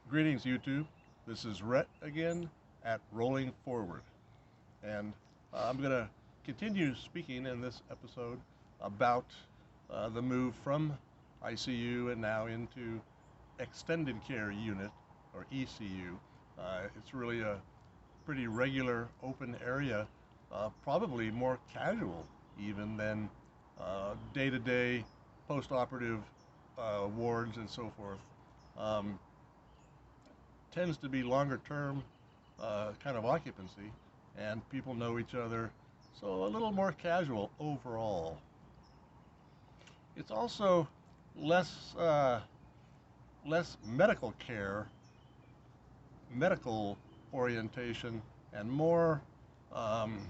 Greetings, YouTube. This is Rhett again at Rolling Forward. And I'm going to continue speaking in this episode about the move from ICU and now into Extended Care Unit, or ECU. It's really a pretty regular open area, probably more casual even than day-to-day post-operative wards and so forth. Um, Tends to be longer term kind of occupancy, and people know each other, so a little more casual overall. It's also less less medical care, medical orientation, and more um,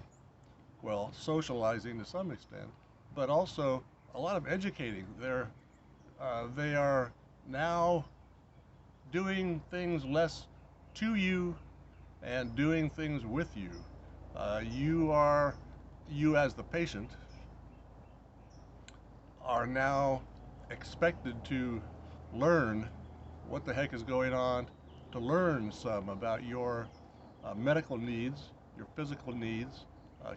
well, socializing to some extent, but also a lot of educating. They are now doing things less to you and doing things with you. You as the patient are now expected to learn what the heck is going on, to learn some about your medical needs, your physical needs,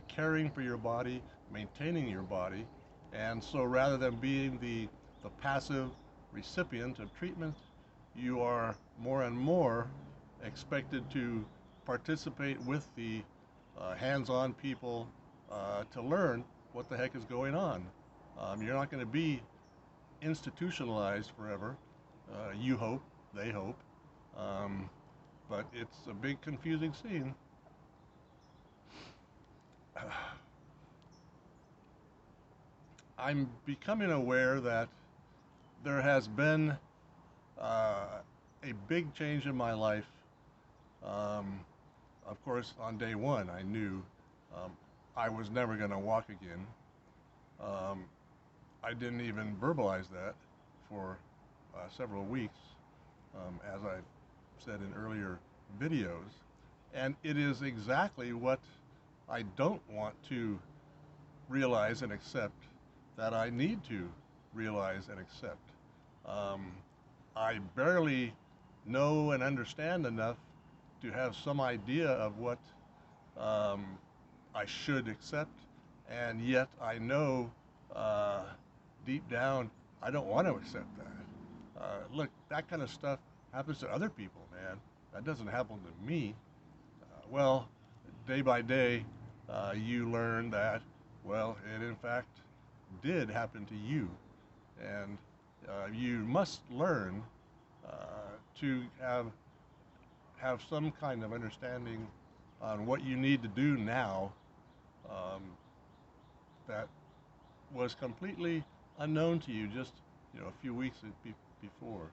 caring for your body, maintaining your body. And so rather than being the passive recipient of treatment, you are more and more expected to participate with the hands-on people to learn what the heck is going on. You're not going to be institutionalized forever. You hope, they hope, but it's a big confusing scene. I'm becoming aware that there has been a big change in my life. Um, of course, on day one, I knew I was never going to walk again. Um, I didn't even verbalize that for several weeks, as I've said in earlier videos. And it is exactly what I don't want to realize and accept that I need to realize and accept. Um, I barely know and understand enough to have some idea of what um, I should accept, and yet I know deep down I don't want to accept that. Look, that kind of stuff happens to other people, man. That doesn't happen to me. Well, day by day, you learn that, well, it in fact did happen to you, and you must learn uh, to have some kind of understanding on what you need to do now um, that was completely unknown to you just a few weeks before.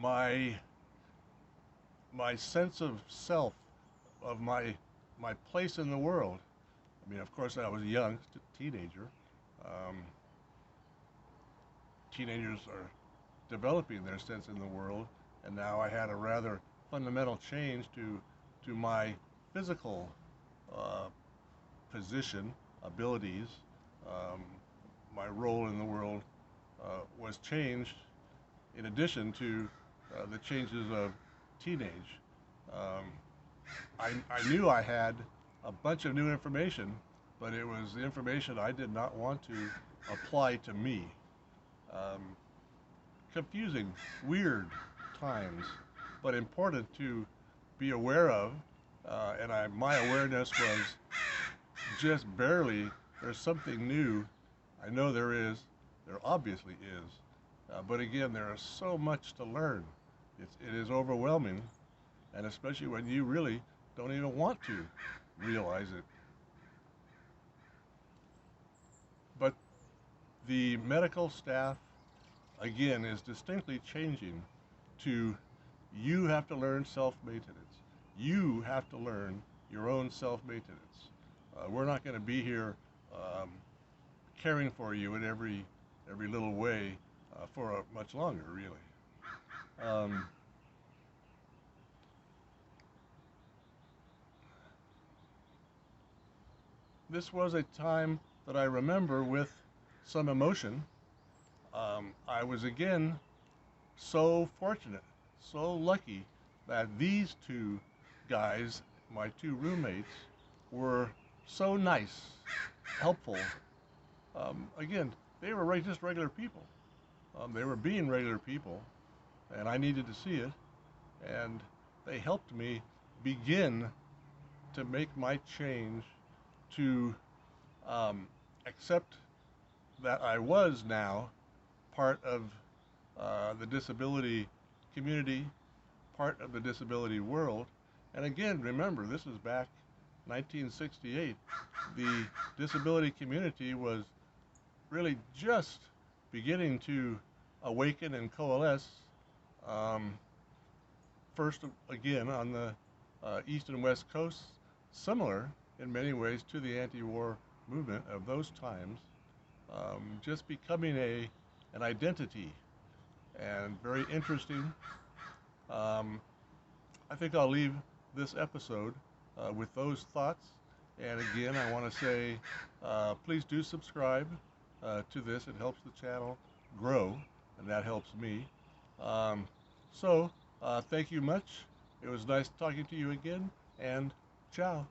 My my sense of self, of my place in the world. I mean, of course, I was a young teenager. Um, Teenagers are developing their sense in the world, and now I had a rather fundamental change to my physical uh, position, abilities. Um, my role in the world was changed in addition to the changes of teenage. Um, I knew I had a bunch of new information, but it was the information I did not want to apply to me. Um, Confusing, weird times, but important to be aware of. My awareness was just barely, there's something new. I know there is, there obviously is. But again, there is so much to learn. It is overwhelming, and especially when you really don't even want to realize it. But the medical staff, again, is distinctly changing to you have to learn self-maintenance. You have to learn your own self-maintenance. We're not going to be here um, caring for you in every little way for much longer, really. Um, this was a time that I remember with some emotion. I was again so fortunate, so lucky that these two guys, my two roommates, were so nice, helpful. Again, they were just regular people. They were being regular people, and I needed to see it. And they helped me begin to make my change to accept that I was now part of the disability community, part of the disability world. And again, remember, this is back 1968. The disability community was really just beginning to awaken and coalesce. Um, First, again, on the East and West Coasts, similar in many ways to the anti-war movement of those times, just becoming an identity and very interesting. Um, I think I'll leave this episode with those thoughts. And again, I want to say, please do subscribe to this. It helps the channel grow, and that helps me. Um, so, thank you much. It was nice talking to you again, and ciao.